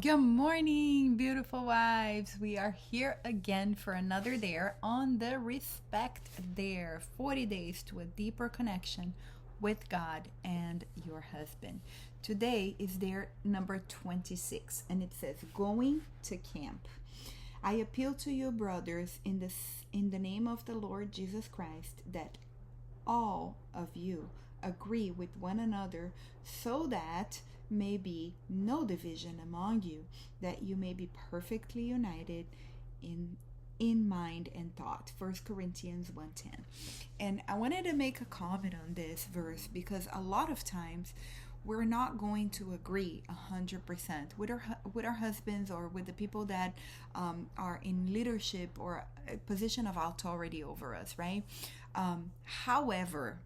Good morning, beautiful wives. We are here again for another dare on the Respect Dare 40 Days to a Deeper Connection with God and your husband. Today is dare number 26, and it says, Going to camp. I appeal to you, brothers, in the name of the Lord Jesus Christ, that all of you agree with one another, so that may be no division among you, that you may be perfectly united in mind and thought. 1 Corinthians 1:10. And I wanted to make a comment on this verse because a lot of times we're not going to agree 100% with our husbands or with the people that are in leadership or a position of authority over us, right? However,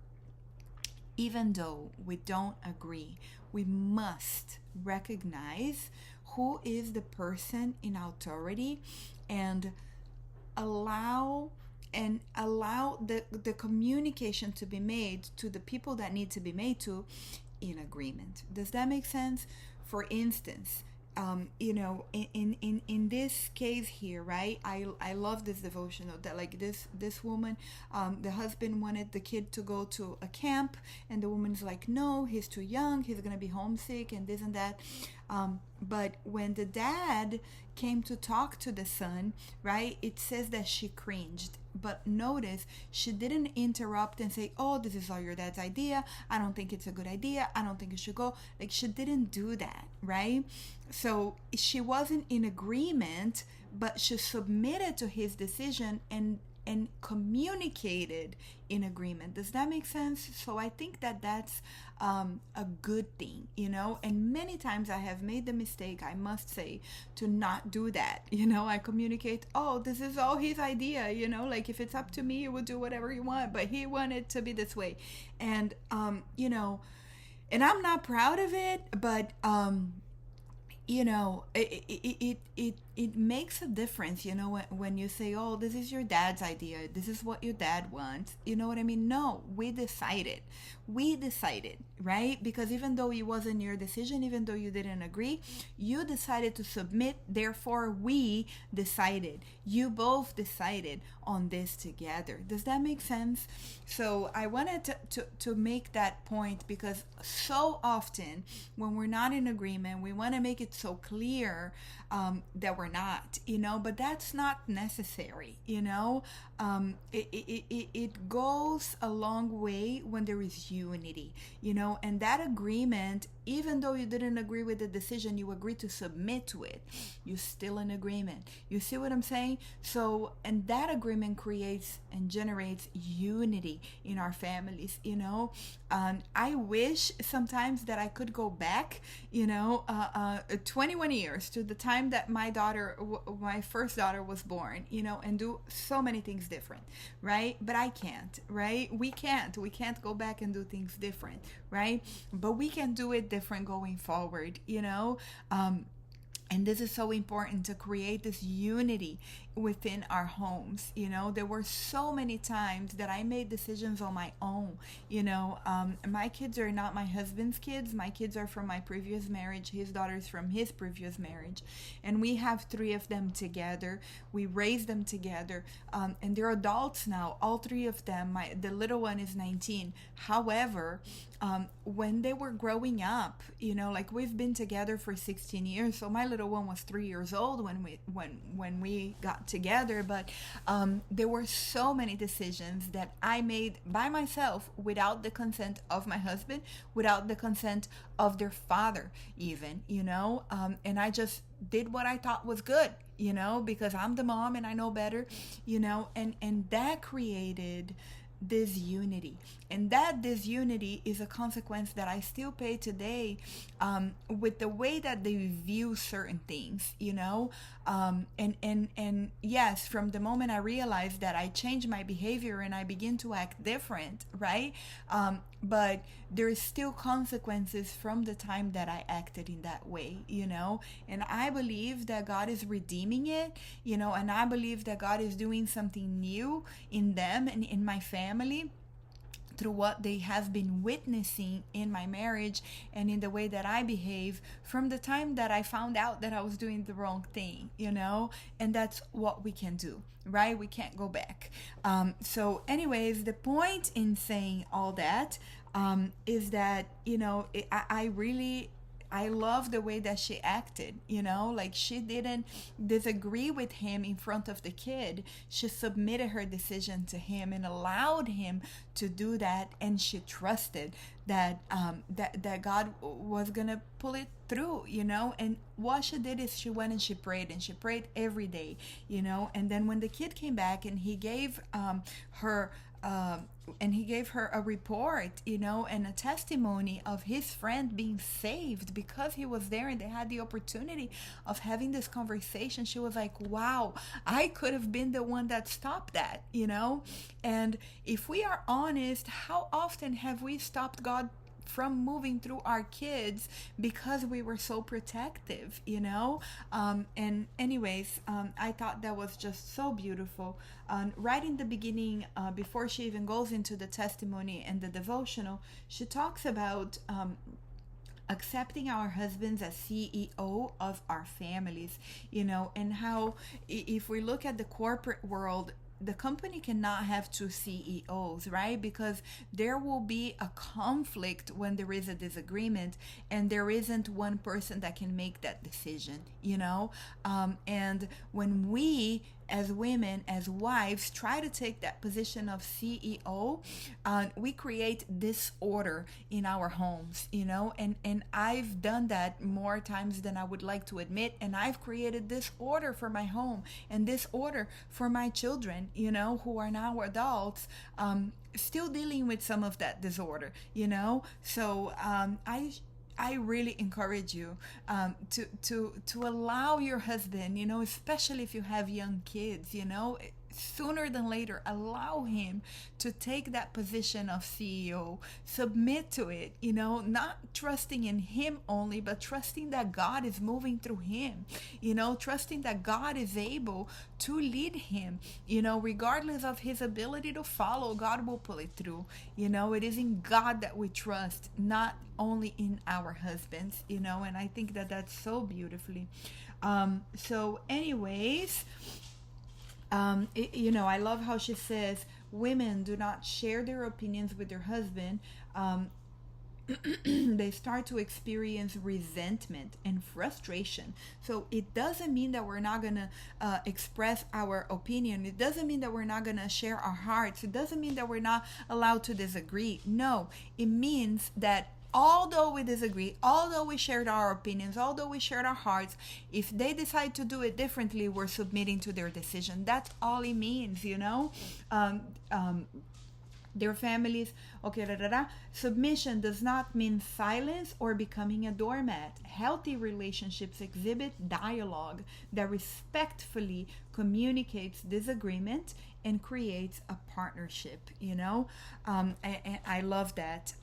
even though we don't agree, we must recognize who is the person in authority and allow the communication to be made to the people that need to be made to in agreement. Does that make sense? For instance, in this case here, right? I love this devotional that like this woman, the husband wanted the kid to go to a camp, and the woman's like, no, he's too young, he's gonna be homesick, and this and that. But when the dad came to talk to the son, right, it says that she cringed. But notice she didn't interrupt and say, oh, this is all your dad's idea, I don't think it's a good idea, I don't think you should go. Like, she didn't do that, right? So she wasn't in agreement, but she submitted to his decision and communicated in agreement. Does that make sense? So I think that that's a good thing, and many times I have made the mistake, I must say, to not do that. I communicate, oh, this is all his idea, like if it's up to me, you will do whatever you want, but he wanted to be this way. And and I'm not proud of it, but it makes a difference, when you say, oh, this is your dad's idea, this is what your dad wants, you know what I mean? No, we decided, right? Because even though it wasn't your decision, even though you didn't agree, you decided to submit, therefore we decided, you both decided on this together. Does that make sense? So I wanted to make that point, because so often when we're not in agreement, we want to make it so clear that we're not, but that's not necessary. It goes a long way when there is unity, and that agreement, even though you didn't agree with the decision, you agreed to submit to it, you're still in agreement. You see what I'm saying? So, and that agreement creates and generates unity in our families, and I wish sometimes that I could go back, 21 years to the time that my first daughter was born, and do so many things different, right? But I can't, right? We can't go back and do things different, right? But we can do it different going forward, and this is so important to create this unity within our homes. There were so many times that I made decisions on my own. My kids are not my husband's kids. My kids are from my previous marriage. His daughter's from his previous marriage. And we have three of them together. We raised them together. And they're adults now, all three of them. The little one is 19. However, when they were growing up, like we've been together for 16 years. So my little one was 3 years old when we got together. But there were so many decisions that I made by myself without the consent of my husband, without the consent of their father even, and I just did what I thought was good, because I'm the mom and I know better, and that created this unity. And that disunity is a consequence that I still pay today, with the way that they view certain things, and yes, from the moment I realized that, I changed my behavior and I begin to act different, right? But there is still consequences from the time that I acted in that way, and I believe that God is redeeming it, and I believe that God is doing something new in them and in my family, through what they have been witnessing in my marriage and in the way that I behave from the time that I found out that I was doing the wrong thing, and that's what we can do, right? We can't go back. So anyways, the point in saying all that is that, I love the way that she acted, like she didn't disagree with him in front of the kid. She submitted her decision to him and allowed him to do that, and she trusted that that God was gonna pull it through, and what she did is she went and she prayed every day, and then when the kid came back and he gave her a report, and a testimony of his friend being saved because he was there and they had the opportunity of having this conversation. She was like, wow, I could have been the one that stopped that, and if we are honest, how often have we stopped God from moving through our kids because we were so protective, and anyways, I thought that was just so beautiful. Right in the beginning, before she even goes into the testimony and the devotional, she talks about accepting our husbands as CEO of our families, and how if we look at the corporate world, the company cannot have two CEOs, right? Because there will be a conflict when there is a disagreement and there isn't one person that can make that decision, and when we as women, as wives, try to take that position of CEO, we create disorder in our homes, and I've done that more times than I would like to admit, and I've created disorder for my home and disorder for my children, who are now adults, still dealing with some of that disorder, so I really encourage you to allow your husband, especially if you have young kids, sooner than later, allow him to take that position of CEO, submit to it, not trusting in him only, but trusting that God is moving through him, trusting that God is able to lead him, regardless of his ability to follow. God will pull it through. It is in God that we trust, not only in our husbands, and I think that that's so beautifully. So anyways, I love how she says women do not share their opinions with their husband. They start to experience resentment and frustration. So it doesn't mean that we're not going to express our opinion. It doesn't mean that we're not going to share our hearts. It doesn't mean that we're not allowed to disagree. No, it means that although we disagree, although we shared our opinions, although we shared our hearts, if they decide to do it differently, we're submitting to their decision. That's all it means, their families. Okay, submission does not mean silence or becoming a doormat. Healthy relationships exhibit dialogue that respectfully communicates disagreement and creates a partnership, and I love that.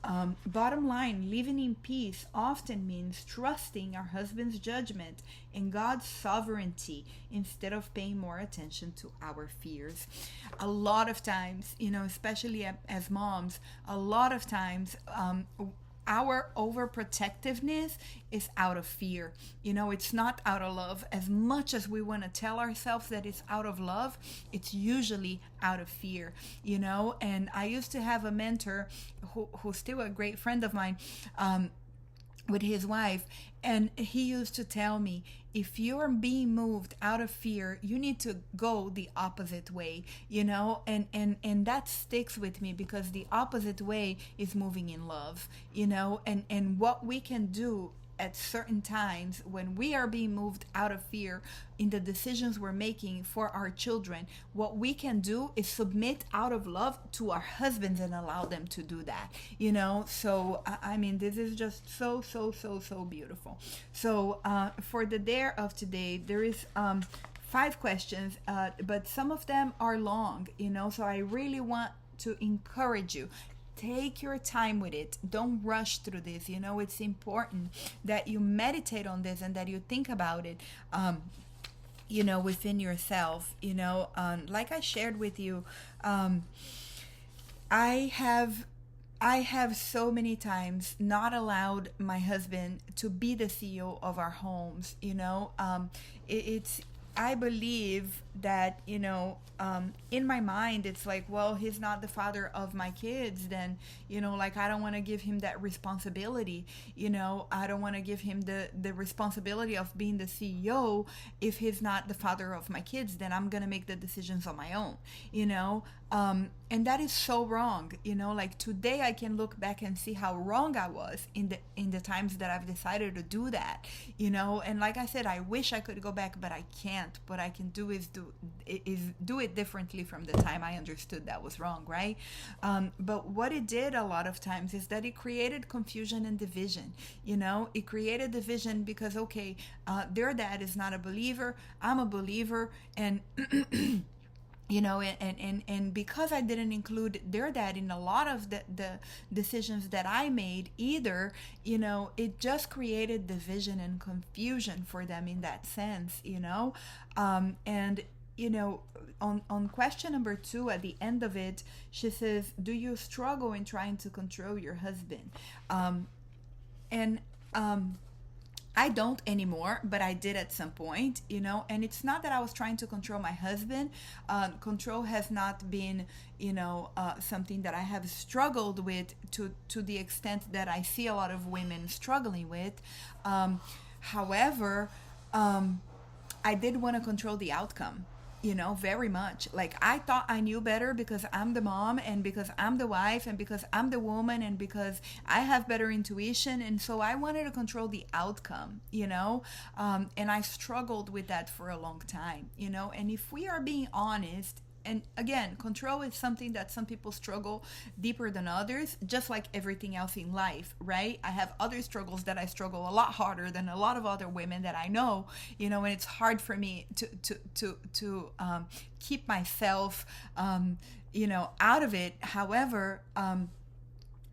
Bottom line, living in peace often means trusting our husband's judgment and God's sovereignty instead of paying more attention to our fears. A lot of times, especially as moms, a lot of times our overprotectiveness is out of fear. It's not out of love. As much as we want to tell ourselves that it's out of love, it's usually out of fear, and I used to have a mentor who's still a great friend of mine, with his wife, and he used to tell me, if you're being moved out of fear, you need to go the opposite way, and that sticks with me, because the opposite way is moving in love, and what we can do at certain times when we are being moved out of fear in the decisions we're making for our children, what we can do is submit out of love to our husbands and allow them to do that, so I mean, this is just so beautiful. So for the dare of today, there is 5 questions, but some of them are long, so I really want to encourage you. Take your time with it. Don't rush through this. It's important that you meditate on this and that you think about it, within yourself. Like I shared with you, I have I have so many times not allowed my husband to be the CEO of our homes. It's, I believe that, in my mind, it's like, well, he's not the father of my kids. Then, like, I don't want to give him that responsibility. I don't want to give him the responsibility of being the CEO if he's not the father of my kids. Then I'm going to make the decisions on my own, and that is so wrong. Like, today I can look back and see how wrong I was in the times that I've decided to do that. And like I said, I wish I could go back, but I can't. What I can do is do it differently from the time I understood that was wrong, right? But what it did a lot of times is that it created confusion and division. It created division because, okay, their dad is not a believer, I'm a believer, and and because I didn't include their dad in a lot of the decisions that I made either, it just created division and confusion for them in that sense. And on question number 2, at the end of it, she says, do you struggle in trying to control your husband? And I don't anymore, but I did at some point, and it's not that I was trying to control my husband. Control has not been, something that I have struggled with to the extent that I see a lot of women struggling with. However, I did want to control the outcome. Very much. Like, I thought I knew better because I'm the mom and because I'm the wife and because I'm the woman and because I have better intuition. And so I wanted to control the outcome, and I struggled with that for a long time, and if we are being honest, and again, control is something that some people struggle deeper than others, just like everything else in life, right? I have other struggles that I struggle a lot harder than a lot of other women that I know, and it's hard for me to keep myself, out of it. However,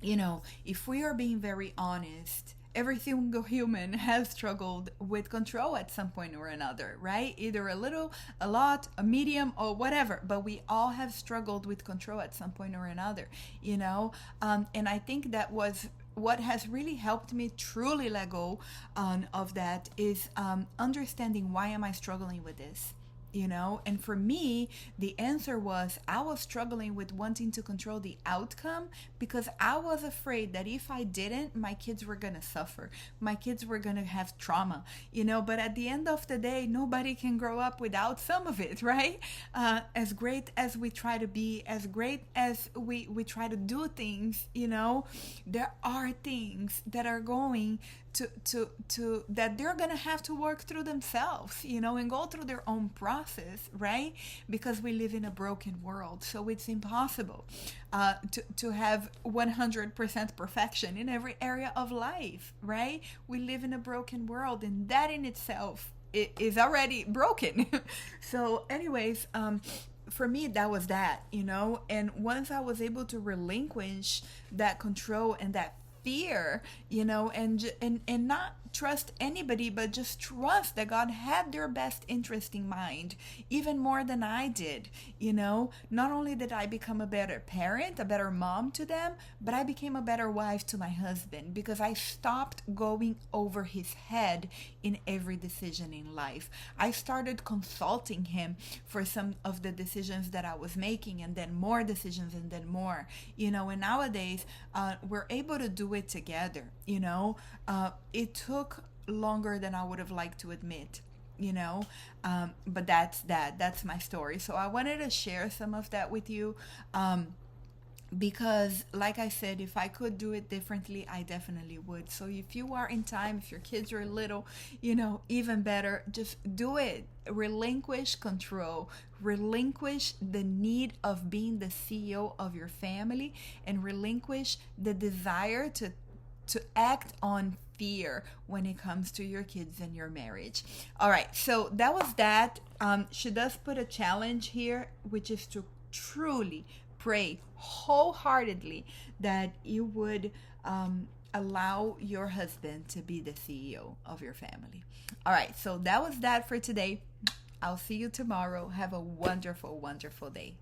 if we are being very honest, every single human has struggled with control at some point or another, right? Either a little, a lot, a medium, or whatever. But we all have struggled with control at some point or another, and I think that was what has really helped me truly let go of that is understanding, why am I struggling with this? And for me, the answer was, I was struggling with wanting to control the outcome because I was afraid that if I didn't, my kids were going to suffer. My kids were going to have trauma, but at the end of the day, nobody can grow up without some of it, right? As great as we try to be, as great as we try to do things, there are things that are going to that they're gonna have to work through themselves, and go through their own process, right? Because we live in a broken world, so it's impossible to have 100% perfection in every area of life, right? We live in a broken world, and that in itself is already broken. So anyways, for me, that was that, and once I was able to relinquish that control and that fear, and not trust anybody, but just trust that God had their best interest in mind, even more than I did. Not only did I become a better parent, a better mom to them, but I became a better wife to my husband because I stopped going over his head in every decision in life. I started consulting him for some of the decisions that I was making, and then more decisions, and then more, and nowadays we're able to do it together. It took longer than I would have liked to admit, but that's my story. So I wanted to share some of that with you, because like I said, if I could do it differently, I definitely would. So if you are in time, if your kids are little, even better, just do it. Relinquish control, relinquish the need of being the CEO of your family, and relinquish the desire to act on fear when it comes to your kids and your marriage. All right, so that was that. She does put a challenge here, which is to truly pray wholeheartedly that you would allow your husband to be the CEO of your family. All right, so that was that for today. I'll see you tomorrow. Have a wonderful, wonderful day.